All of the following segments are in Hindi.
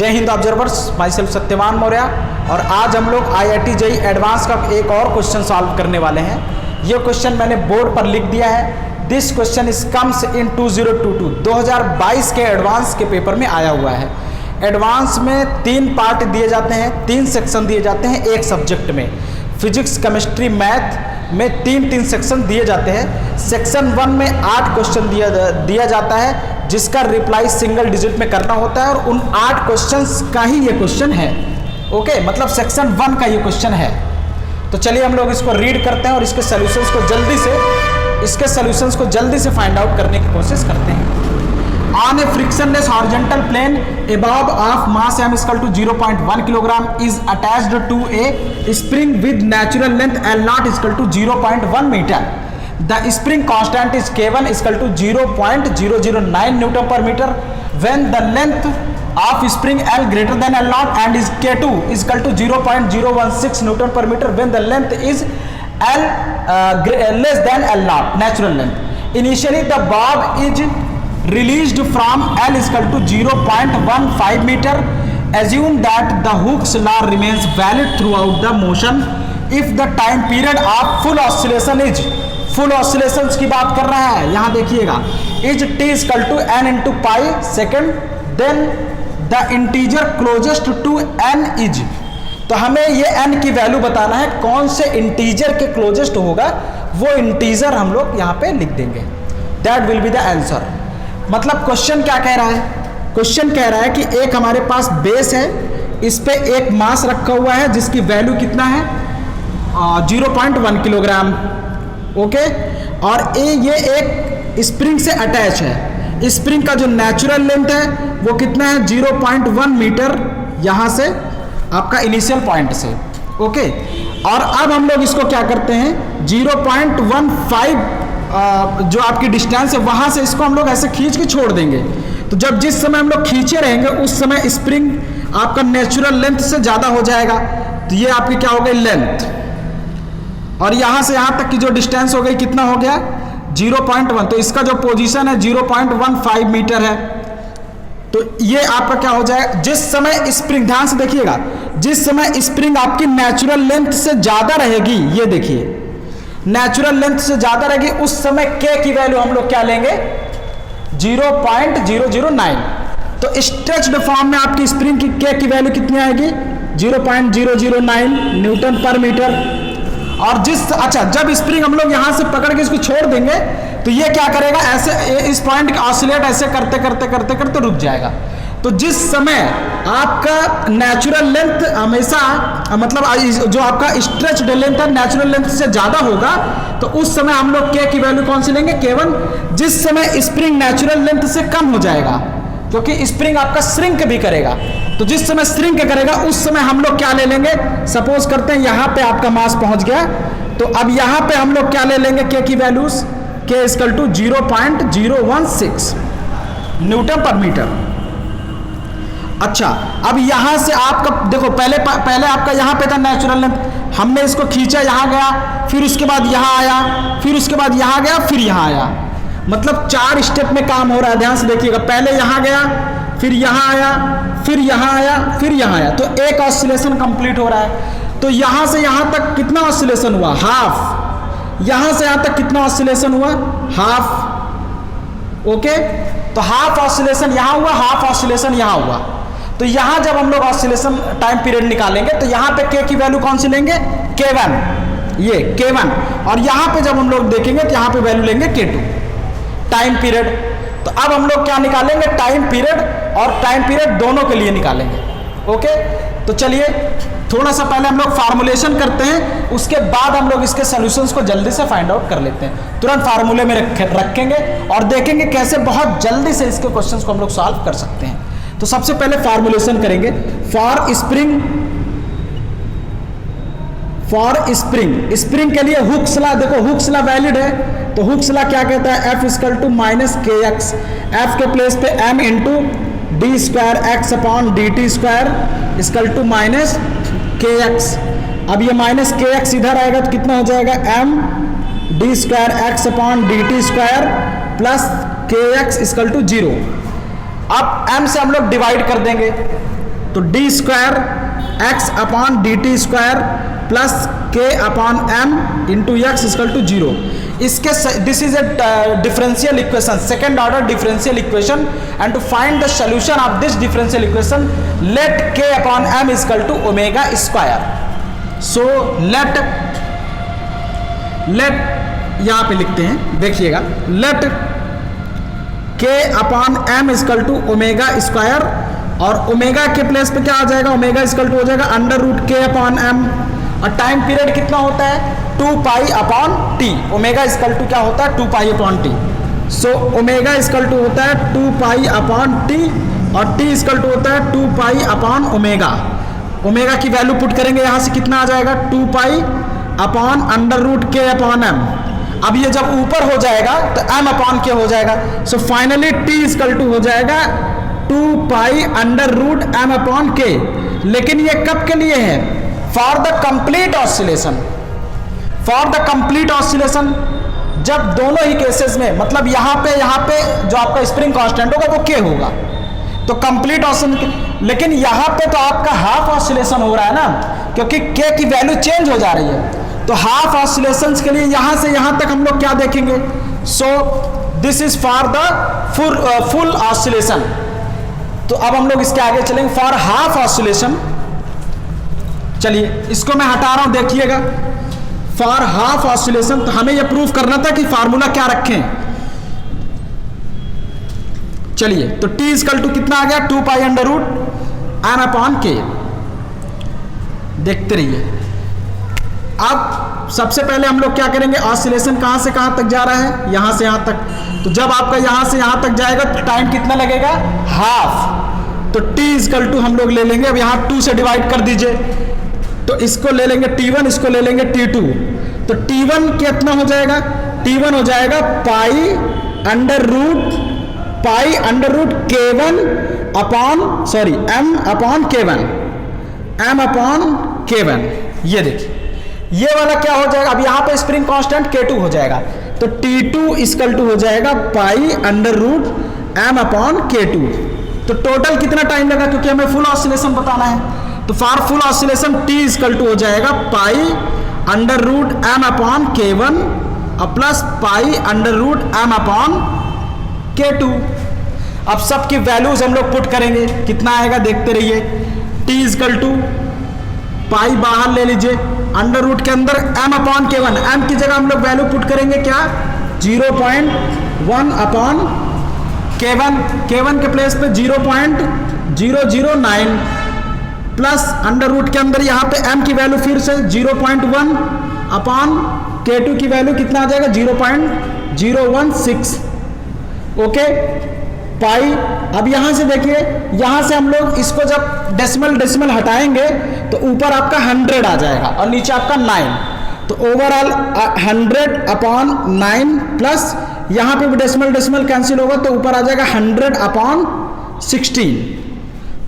जय Hind observers, my self Satyavan Maurya. और आज हम लोग IIT JEE एडवांस का एक और क्वेश्चन सॉल्व करने वाले हैं। ये क्वेश्चन मैंने बोर्ड पर लिख दिया है। This question is comes in 2022 2022 के एडवांस के पेपर में आया हुआ है। एडवांस में 3 पार्ट दिए जाते हैं, 3 सेक्शन दिए जाते हैं एक सब्जेक्ट में। फिजिक्स, केमिस्ट्री, मैथ में 3 सेक्शन दिए जाते हैं। सेक्शन 1 में 8 क्वेश्चन दिया जाता है, जिसका रिप्लाई सिंगल डिजिट में करना होता है और उन 8 क्वेश्चंस का ही ये क्वेश्चन है। ओके, मतलब सेक्शन 1 का ये क्वेश्चन है। तो चलिए हम लोग इसको रीड करते हैं और इसके सॉल्यूशंस को जल्दी से फाइंड आउट करने की कोशिश करते हैं। On a frictionless horizontal plane, a bob of mass m is equal to 0.1 kilogram is attached to a spring with natural length L naught is equal to 0.1 meter. The spring constant is K1 is equal to 0.009 Newton per meter. When the length of spring L greater than L naught and is K2 is equal to 0.016 Newton per meter when the length is L less than L naught, natural length. Initially the bob is released from L is equal to 0.15 meter. Assume that the Hooke's law remains valid throughout the motion if the time period of full oscillation is, full oscillations की बात कर रहा है, यहाँ देखिएगा, is t is equal to n into pi second, then the integer closest to n is, तो हमें ये n की वैल्यू बताना है, कौन से इंटीजर के क्लोजेस्ट होगा वो इंटीजर हम लोग यहाँ पे लिख देंगे। That will be the answer. मतलब क्वेश्चन क्या कह रहा है? क्वेश्चन कह रहा है कि एक हमारे पास बेस है, इस पे एक मास रखा हुआ है जिसकी वैल्यू कितना है 0.1 किलोग्राम। ओके, और ये एक स्प्रिंग से अटैच है। स्प्रिंग का जो नेचुरल लेंथ है वो कितना है 0.1 मीटर, यहाँ से आपका इनिशियल पॉइंट से। ओके, और अब हम लोग इसको क्या करते हैं 0.15 जो आपकी डिस्टेंस है वहां से इसको हम लोग ऐसे खींच के छोड़ देंगे। तो जब जिस समय हम लोग खींचे रहेंगे उस समय स्प्रिंग आपका नेचुरल लेंथ से ज्यादा हो जाएगा, तो ये आपकी क्या हो गई लेंथ, और यहां से यहां तक की जो डिस्टेंस हो गई कितना हो गया 0.1, तो इसका जो पोजीशन है 0.15 मीटर है। तो ये आपका क्या हो जाएगा, जिस समय स्प्रिंग, ध्यान से देखिएगा, जिस समय स्प्रिंग आपकी नेचुरल लेंथ से ज्यादा रहेगी, ये देखिए नेचुरल लेंथ से ज्यादा रहेगी, उस समय के की वैल्यू हम लोग क्या लेंगे 0.009। तो स्ट्रेच्ड फॉर्म में आपकी स्प्रिंग की के की वैल्यू कितनी आएगी 0.009 न्यूटन पर मीटर। और जब स्प्रिंग हम लोग यहां से पकड़ के इसको छोड़ देंगे तो ये क्या करेगा, ऐसे इस पॉइंट का ऑसिलेट ऐसे करते करते रुक जाएगा। तो जिस समय आपका नेचुरल लेंथ हमेशा, मतलब जो आपका स्ट्रेच्ड लेंथ है नेचुरल लेंथ से ज्यादा होगा, तो उस समय हम लोग के की वैल्यू कौन सी लेंगे K1। जिस समय स्प्रिंग नेचुरल लेंथ से कम हो जाएगा, क्योंकि स्प्रिंग आपका श्रिंक भी करेगा, तो जिस समय श्रिंक करेगा उस समय हम लोग क्या ले लेंगे, सपोज करते हैं यहाँ पे आपका मास पहुंच गया, तो अब यहाँ पे हम लोग क्या ले लेंगे के की values, K equal to 0.016 newton per metre. अच्छा, अब यहां से आपका देखो, पहले आपका यहां पे था नेचुरल लेंथ, हमने इसको खींचा, यहां गया, फिर उसके बाद यहां आया, फिर उसके बाद यहां गया, फिर यहां आया, मतलब 4 स्टेप में काम हो रहा है। ध्यान से देखिएगा, पहले यहां गया, फिर यहां आया, फिर यहां आया, फिर यहां आया, तो एक ऑसिलेशन कंप्लीट हो रहा है। तो यहां से यहां तक कितना ऑसिलेशन हुआ, हाफ। यहां से यहां तक कितना ऑसिलेशन हुआ, हाफ। ओके, तो हाफ ऑसिलेशन यहां हुआ, हाफ ऑसिलेशन यहां हुआ। तो यहां जब हम लोग ऑसिलेशन टाइम पीरियड निकालेंगे तो यहां पे के की वैल्यू कौन सी लेंगे K1, ये K1, और यहां पे जब हम लोग देखेंगे तो यहां पे वैल्यू लेंगे K2 टाइम पीरियड। तो अब हम लोग क्या निकालेंगे, टाइम पीरियड और टाइम पीरियड दोनों के लिए निकालेंगे। ओके, तो चलिए थोड़ा सा पहले हम लोग फार्मूलेशन करते हैं, उसके बाद हम लोग इसके सॉल्यूशंस को जल्दी से फाइंड आउट कर लेते हैं। तुरंत फार्मूले में रखेंगे और देखेंगे कैसे बहुत जल्दी से इसके क्वेश्चंस को हम लोग सॉल्व कर सकते हैं। तो सबसे पहले फार्मूलेशन करेंगे फॉर स्प्रिंग। स्प्रिंग के लिए हुक्स लॉ, देखो हुक्स लॉ वैलिड है, तो हुक्स लॉ क्या कहता है, F equal to minus KX, F के प्लेस पे m into d square x upon D T square equal to minus KX। अब ये माइनस KX इधर आएगा तो कितना हो जाएगा m d square x upon D T square plus KX equal to 0। अब m से हम लोग डिवाइड कर देंगे, तो D square x upon D T square plus K upon M into X equal to 0। इसके this is a differential equation, second order differential equation, and to find the solution of this differential equation let K upon M equal to omega square. So let यहां पे लिखते हैं, देखिएगा, let K upon M equal to omega square, और ओमेगा के प्लेस पे क्या आ जाएगा, ओमेगा इक्वल टू हो जाएगा under root k upon m, और टाइम पीरियड कितना होता है 2 pi upon t. Omega equal to क्या होता है 2 pi upon t. So omega equal to होता है 2 पाई अपॉन टी, और टी इक्वल टू होता है 2 पाई अपॉन ओमेगा। ओमेगा की वैल्यू पुट करेंगे यहां से कितना आ जाएगा 2 pi upon under root k upon m. अब ये जब ऊपर हो जाएगा तो m अपॉन के हो जाएगा। So finally t equal to हो जाएगा 2 pi under root m upon k. लेकिन ये कब के लिए है, for the complete oscillation. For the complete oscillation जब दोनों ही केसेस में, मतलब यहाँ पे जो आपका स्प्रिंग कांस्टेंट होगा वो के होगा, तो कंप्लीट ऑसिलेशन। लेकिन यहाँ पे तो आपका हाफ ऑसिलेशन हो रहा है ना, क्योंकि के की वैल्यू चेंज हो जा रही है। तो हाफ ऑसिलेशंस के लिए यहां से यहां तक हम लोग क्या देखेंगे, so this is for the full oscillation. तो अब हम लोग इसके आगे चलेंगे फॉर हाफ ऑसिलेशन। चलिए इसको मैं हटा रहा हूं, देखिएगा, फॉर हाफ ऑसिलेशन। तो हमें यह प्रूव करना था कि फार्मूला क्या रखें। चलिए, तो t इक्वल टू कितना आ गया 2 pi under root m upon k. देखते रहिए। अब सबसे पहले हम लोग क्या करेंगे, ऑसिलेशन कहां से कहां तक जा रहा है, यहां से यहां तक। तो जब आपका यहां से यहां तक जाएगा तो टाइम कितना लगेगा, हाफ। तो t इक्वल टू हम लोग ले लेंगे, अब यहां 2 से डिवाइड कर दीजिए, तो इसको ले लेंगे t1, इसको ले लेंगे t2। तो t1 कितना हो जाएगा, t1 हो जाएगा pi under root k1 upon m upon k1, m upon k1। ये देखिए, ये वाला क्या हो जाएगा, अब यहां पे स्प्रिंग कांस्टेंट k2 हो जाएगा, तो t2 इक्वल टू हो जाएगा pi under root m upon k2। तो टोटल कितना टाइम लगा, क्योंकि हमें फुल ऑसिलेशन बताना है। तो for full oscillation t equal to हो जाएगा pi under root m upon k1 और plus pi under root m upon k2। अब सबकी वैल्यूज हम लोग पुट करेंगे, कितना आएगा देखते रहिए। t इक्वल टू पाई बाहर ले लीजिए, अंडर रूट के अंदर m अपॉन k1, m की जगह हम लोग वैल्यू पुट करेंगे क्या 0.1 अपॉन k1 के प्लेस पे 0.009 प्लस अंडर रूट के अंदर यहाँ पे m की वैल्यू फिर से 0.1 अपॉन k2 की वैल्यू कितना आ जाएगा 0.016। ओके पाई। अब यहां से देखिए, यहां से हम लोग इसको जब डेसिमल हटाएंगे तो ऊपर आपका 100 आ जाएगा और नीचे आपका 9। तो ओवरऑल 100 अपॉन 9 प्लस यहां पे भी डेसिमल कैंसिल होगा तो ऊपर आ जाएगा 100 अपॉन 16।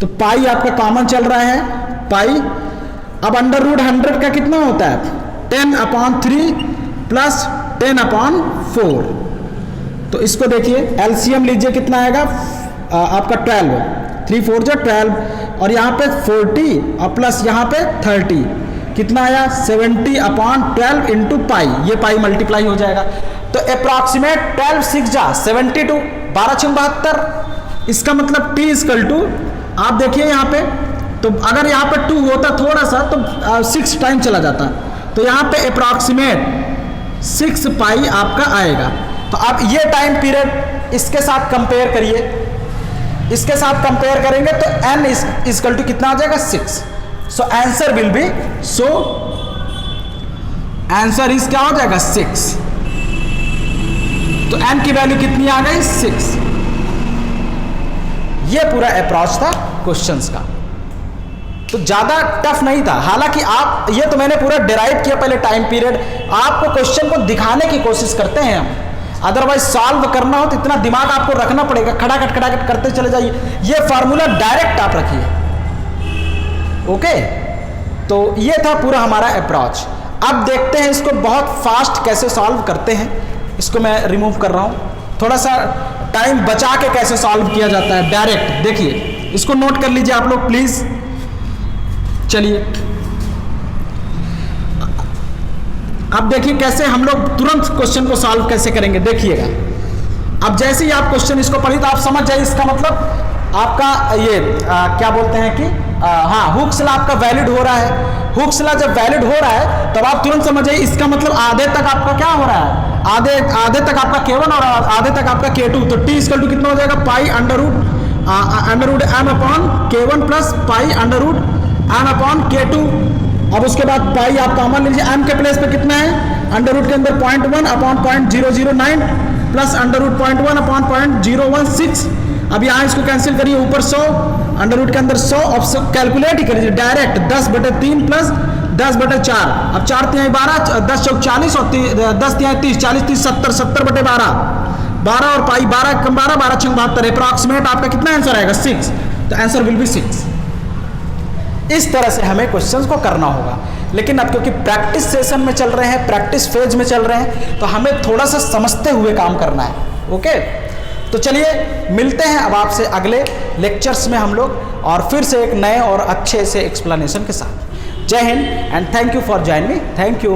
तो पाई आपका कॉमन चल रहा है पाई। अब अंडर रूट 100 का कितना होता है 10 अपॉन 3 प्लस 10 अपॉन 4। तो इसको देखिए, एलसीएम लीजिए, कितना आएगा आपका 12, 3 4 जो 12 और यहाँ पे 40 और प्लस यहाँ पे 30, कितना आया 70 अपॉन 12 इंटू पाई। ये पाई मल्टीप्लाई हो जाएगा तो अप्रॉक्सीमेट 12 6 जा 72, 12 6 72। इसका मतलब t इक्वल टू आप देखिए यहाँ पे, तो अगर यहाँ पे 2 होता थोड़ा सा तो 6 टाइम चला जाता, तो यहाँ पे अप्रॉक्सीमेट 6 पाई आपका आएगा। तो आप ये टाइम पीरियड इसके साथ कंपेयर करिए, इसके साथ कंपेयर करेंगे तो n इक्वल टू कितना आ जाएगा 6। So answer will be, so answer is क्या हो जाएगा 6। तो n की वैल्यू कितनी आ गई 6। ये पूरा अप्रोच था क्वेश्चंस का, तो ज्यादा टफ नहीं था। हालांकि आप ये तो मैंने पूरा डिराइव किया पहले टाइम पीरियड, आपको क्वेश्चन को दिखाने की कोशिश करते हैं हम, अदरवाइज सॉल्व करना हो तो इतना दिमाग आपको रखना पड़ेगा, खड़ाखट करते चले जाइए। ये फार्मूला डायरेक्ट आप रखिए। ओके, तो ये था पूरा हमारा अप्रोच। अब देखते हैं इसको बहुत फास्ट कैसे सॉल्व करते हैं। इसको मैं रिमूव कर रहा हूं, थोड़ा सा टाइम बचा के कैसे सॉल्व किया जाता है डायरेक्ट। देखिए इसको नोट कर लीजिए आप लोग प्लीज। चलिए अब देखिए कैसे हम लोग तुरंत क्वेश्चन को सॉल्व कैसे करेंगे, देखिएगा। अब जैसे ही आप क्वेश्चन इसको पढ़िए तो आप समझ जाइए इसका मतलब आपका ये क्या बोलते हैं कि हाँ हुक्स लॉ आपका वैलिड हो रहा है। हुक्स लॉ जब वैलिड हो रहा है तब आप तुरंत समझ जाइए इसका मतलब आधे तक आपका क्या हो रहा है, आधे तक आपका K1 और आधे तक आपका K2। तो T इक्वल टू कितना हो जाएगा, pi under root m upon K1 plus pi under root m upon K2। अब उसके बाद पाई आप कॉमन लीजिए, m के प्लेस पे कितना है, अंडर रूट के अंदर 0.1 upon 0.009 plus under root 0.1 upon 0.016। अब यहाँ इसको कैंसिल करिए, ऊपर 100 अंडर रूट के अंदर 100। अब कैलकुलेट ही करिए डायरेक्ट 10/3 प्लस 10/4। अब 4 तिहाई 12, 10 चौक 40 और 10 तिहाई 30, 40 30 70, 70/12, 12 और पाई 12 कम 12, 12 6 72। अप्रॉक्सीमेट आपका कितना आंसर आएगा, 6। तो आंसर विल बी 6। इस तरह से हमें क्वेश्चंस को करना होगा। लेकिन अब क्योंकि प्रैक्टिस सेशन में चल रहे हैं, प्रैक्टिस फेज में चल रहे हैं, तो हमें थोड़ा सा समझते हुए काम करना है। ओके, तो चलिए मिलते हैं अब आपसे अगले लेक्चर्स में हम लोग, और फिर से एक नए और अच्छे से एक्सप्लेनेशन के साथ। जय Hind and thank you for joining me. Thank you.